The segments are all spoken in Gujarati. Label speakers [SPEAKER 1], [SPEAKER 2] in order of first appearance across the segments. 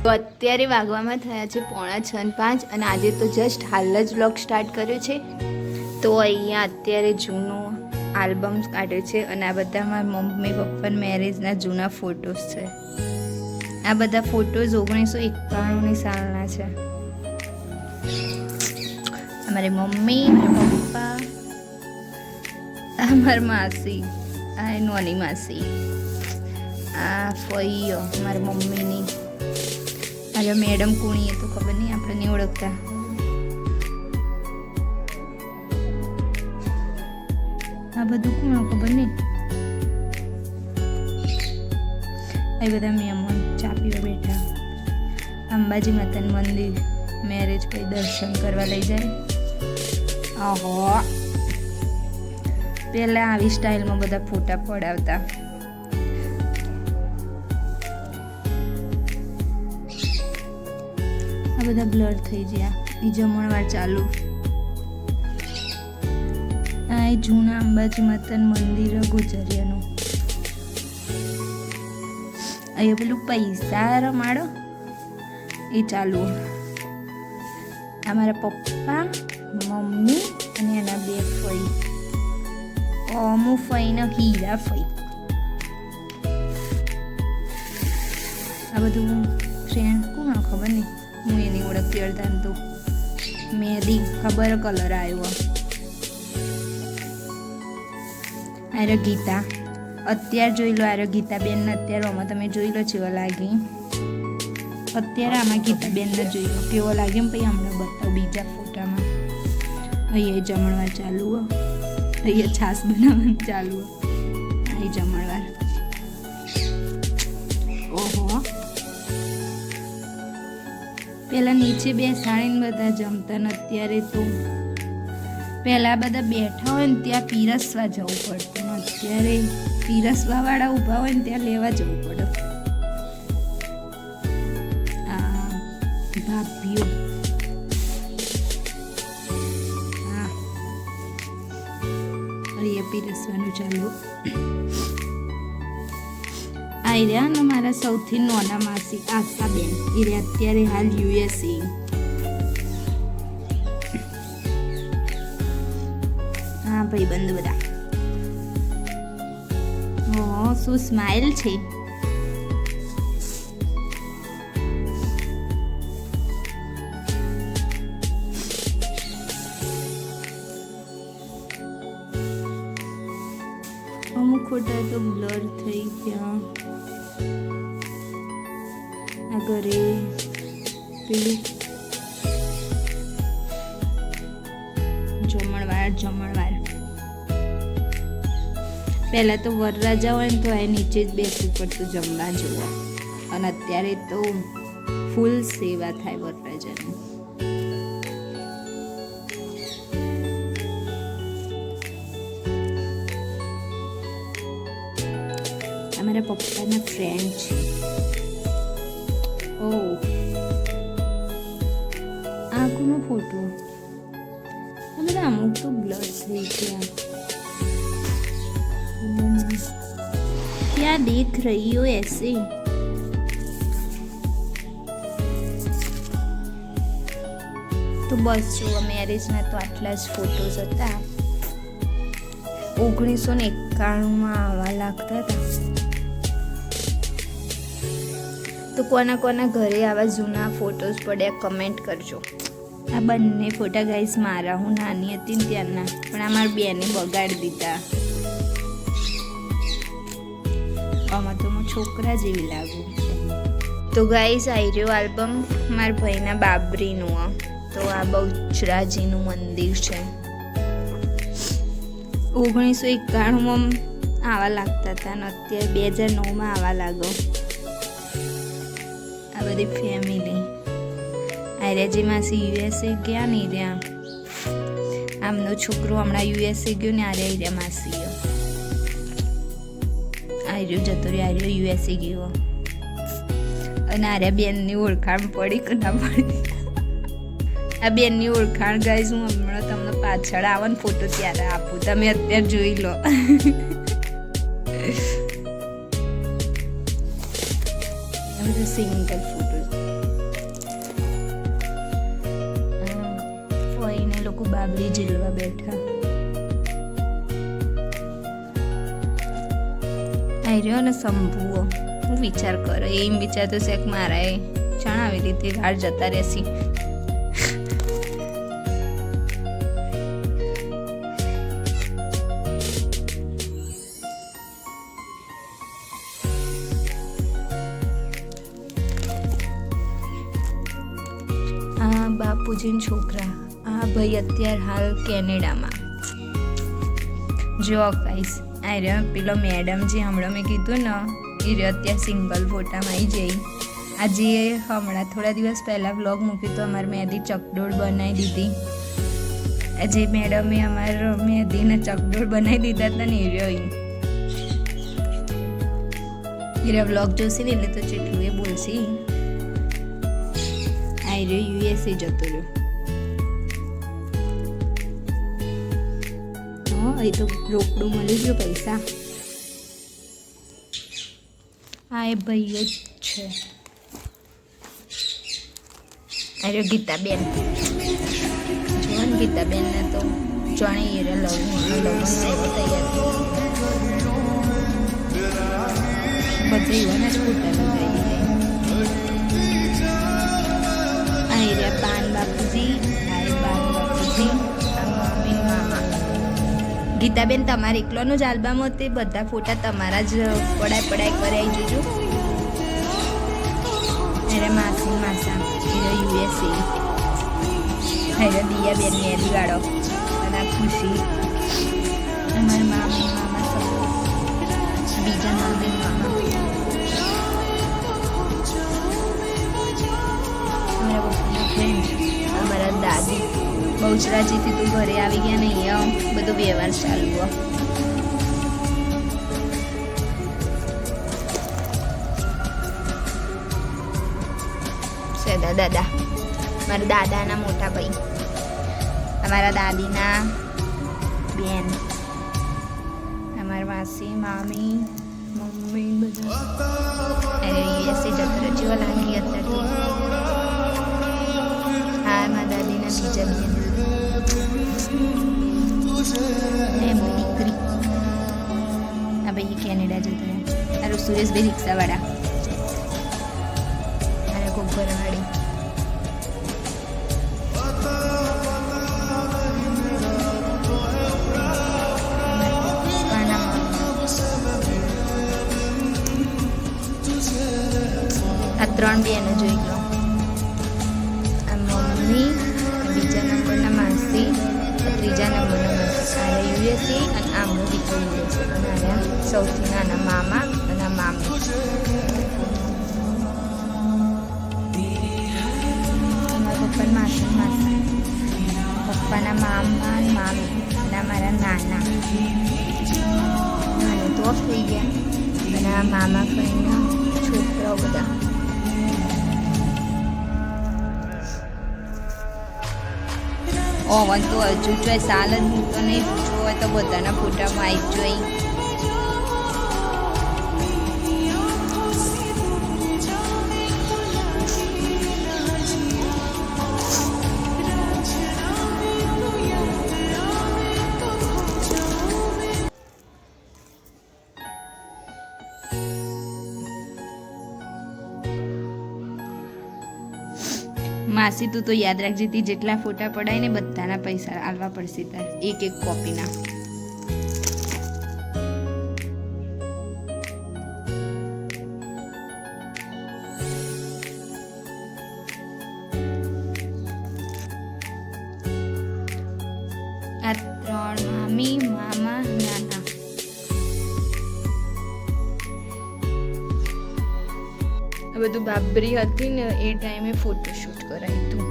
[SPEAKER 1] તો અત્યારે વાગવામાં થયા છે 4:45 અને આજે તો જસ્ટ હાલ જ વ્લોગ સ્ટાર્ટ કર્યો છે. તો અહીંયા અત્યારે જૂનો આલ્બમ્સ કાઢે છે અને આ બધા મારા મમ્મી પપ્પાના મેરેજના જૂના ફોટોસ છે. આ બધા ફોટોઝ 1991ની સાલના છે. અમારી મમ્મી, મારા પપ્પા, આ મારી માસી, આ નોની માસી, આ ફઈઓ મારી મમ્મીની, આજે મેડમ કોણી એ તો ખબર નહીં, આપણે નહીં ઓળખતા. આ બધું કોણ ખબર નહીં. એ બધા મહેમાન ચા પીવા બેઠા. અંબાજી માતાનું મંદિર મેરેજ પછી દર્શન કરવા લઈ જાય. ઓહો, પહેલાં આવી સ્ટાઇલમાં બધા ફોટા પડાવતા. આ બધા બ્લર થઈ ગયા. એ જમણવાર ચાલુ. આ જૂના અંબાજી માતાનું મંદિર ગુજરિયાનું. અહીંયા પેલું પૈસા રમાડો એ ચાલુ. અમારા પપ્પા, મમ્મી અને એના 2 ફઈ. ઓમુ ફઈ ને હીરા ફઈ. આ બધું ફ્રેન્ડ કોણ ખબર નહીં, હું એની ઓળખતી અડધાને તો મહેંદી ખબર કલર આવ્યો. આરે ગીતા અત્યારે જોઈ લો. આરે ગીતાબેનને અત્યારે આમાં તમે જોઈ લો કેવો લાગી. અત્યારે આમાં ગીતાબેનને જોઈ લો કેવો લાગે એમ. પછી હમણાં બતાવો બીજા ફોટામાં. અહીંયા જમણવાર ચાલુ હો. અહીંયા છાશ બનાવવાનું ચાલુ હો. અહીં જમણવાર. ઓહો, પેલા નીચે બેસાડીને બધા જમતા ને અત્યારે તો પહેલાં બધા બેઠા હોય ને ત્યાં પીરસવા જવું પડતું. અત્યારે પીરસવાવાળા ઊભા હોય ને ત્યાં લેવા જવું પડે. આ ભાભીઓ. હા, અહીંયા પીરસવાનું ચાલુ. આ રહ્યા ને મારા સૌથી નાના માસી આશાબેન. એ અત્યારે હાલ USA. હા ભાઈ બંધ બધા. ઓહ, શું સ્માઇલ છે. અમુક ખોટા તો બ્લર થઈ ગયા. આ ઘરે પેલું જમણવાર. પહેલાં તો વરરાજા હોય ને તો એ નીચે જ બેસવું પડતું જમવા જોવા. અને અત્યારે તો ફૂલ સેવા થાય વરરાજાની. અમારા પપ્પાના ફ્રેન્ડ છે. ઓહ, આ કોનો ફોટો. આ બધા અમુક તો બ્લર થઈ ગયા. क्या देख रही हो ऐसे. તો બસ જો મેરેજના તો આટલા જ ફોટોઝ હતા. 1991માં આવા લાગતા હતા. તો કોના કોના ઘરે આવા જૂના ફોટોઝ પડ્યા કમેન્ટ કરજો. આ બંને ફોટા ગાઈસ મારા, હું નાની હતી ને ત્યારના. પણ આ મારી બેને બગાડી દીધા. આમાં તો હું છોકરા જેવી લાગુ. તો ગાઈસ આવી રહ્યો આલ્બમ મારા ભાઈના બાબરીનું. તો આ બહુચરાજીનું મંદિર છે. 1991માં આવા લાગતા હતા ને અત્યારે 2009માં આવા લાગો. આ બધી ફેમિલી. આર્યાજી માસી USA ગયા નહીં રહ્યા. આમનો છોકરો હમણાં USA ગયો ને આર્યા માસીઓ. આર્યો જતો રહ્યો. આર્યો USA ગયો. અને આર્યા બેનની ઓળખાણ પડી કે ના પડી. આ બેનની ઓળખાણ ગાઈઝ હું હમણાં તમને પાછળ આવે ને ફોટો ત્યારે આપું. તમે અત્યારે જોઈ લો. બધા સિંગલ ફોટો બાપુ બાબરી ઝીલવા બેઠા. આઈ રહ્યો ને શંભુઓ. હું વિચાર કરો એમ વિચારતો છે કે મારા એ જણાવી રીતે ઘાટ જતા રહેશી. આ બાપુજીના છોકરા. આ ભાઈ અત્યારે હાલ કેનેડામાં. જો ગાઈસ આ રહ્યો પેલો મેડમ જે હમણાં મેં કીધું ને એ રહ્યો અત્યારે સિંગલ ફોટામાં આવી જઈ. આજે હમણાં થોડા દિવસ પહેલાં વ્લોગ મૂક્યું તો અમારે મહેંદી ચકડોળ બનાવી દીધી. આજે મેડમે અમારે મહેંદીને ચકડોળ બનાવી દીધા હતા ને એ રહ્યો વ્લોગ જોશે ને એટલે તો જેટલું એ બોલશે. આ રહ્યો યુએસએ જતો રહ્યો. એ તો રોકડું મળી ગયું પૈસા. હા એ ભાઈ જ છે. અરે ગીતાબેન જો ને ગીતાબેનને તો જાણે એ લગ્ન તૈયાર બધે એવાના જ ફોટા લગાવી. આ એરિયા પાન બાપુજી. આ પાન બાપુજી. ગીતાબેન તમારે એકલોનું જ આલ્બમ તે બધા ફોટા તમારા જ પડાય કરાવી જોજો. અરે માસી માસા યુએસએ. અરે દિયાબેન મેરીવાળો અને ખુશી. અમારા મામા સૌ બીજા મામી મામા. અમારા પપ્પાના ફ્રેન્ડ. અમારા દાદી. બહુચરાજીથી તું ઘરે આવી ગયા ને અહીંયા બધો વ્યવહાર ચાલુ. સેદા દાદા મારા દાદાના મોટા ભાઈ. અમારા દાદીના બેન. અમારા માસી મામી મમ્મી બધા. અરે યુએસએ જતો જેવા લાગી અત્યારે. હા મારા દાદીના બીજા બેન. એમની દીકરી. આ ભાઈ કેનેડા જતો રહે. અરે સુરેશભાઈ રિક્ષાવાળા. અરે ગોબરવાળી. આ 3 બેનો જોઈ લો. આ મમ્મી, બીજા નંબરના માસી, ત્રીજા નંબરના માસી. આ યુએસએ અને આમનો દીકરો યુએસએ. અને આના સૌથી નાના મામા અને મામી. અમારા પપ્પાના માસી માસી. પપ્પાના મામા અને મામી અને અમારા નાના. નાનું તો ઓફ થઈ ગયા. અને આ મામા ફઈના છોકરાઓ બધા. ઓવન તો હજુ જોઈ સાલ જ તો નહીં પૂછવું હોય તો બધાના ફોટામાં આવી જોઈ. માસી તું તો યાદ રાખજે તી જેટલા ફોટા પડાય ને બધાના પૈસા આલવા પડશે તાર એક કોપીના. આ 3 મામી મામા નાના. આ બધું બાબરી હતી ને એ ટાઈમે ફોટોશૂટ કરાયું હતું.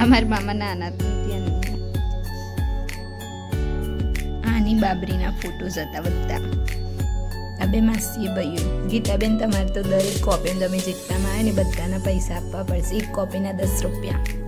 [SPEAKER 1] અમારા મામા નાના ત્યાં. આની બાબરીના ફોટોઝ હતા બધા. આ બે માસી ભાઈઓ. ગીતાબેન તમારે તો દરેક કોપી તમે જેટલામાં આવે ને બધાના પૈસા આપવા પડશે. એક કોપીના 10 રૂપિયા.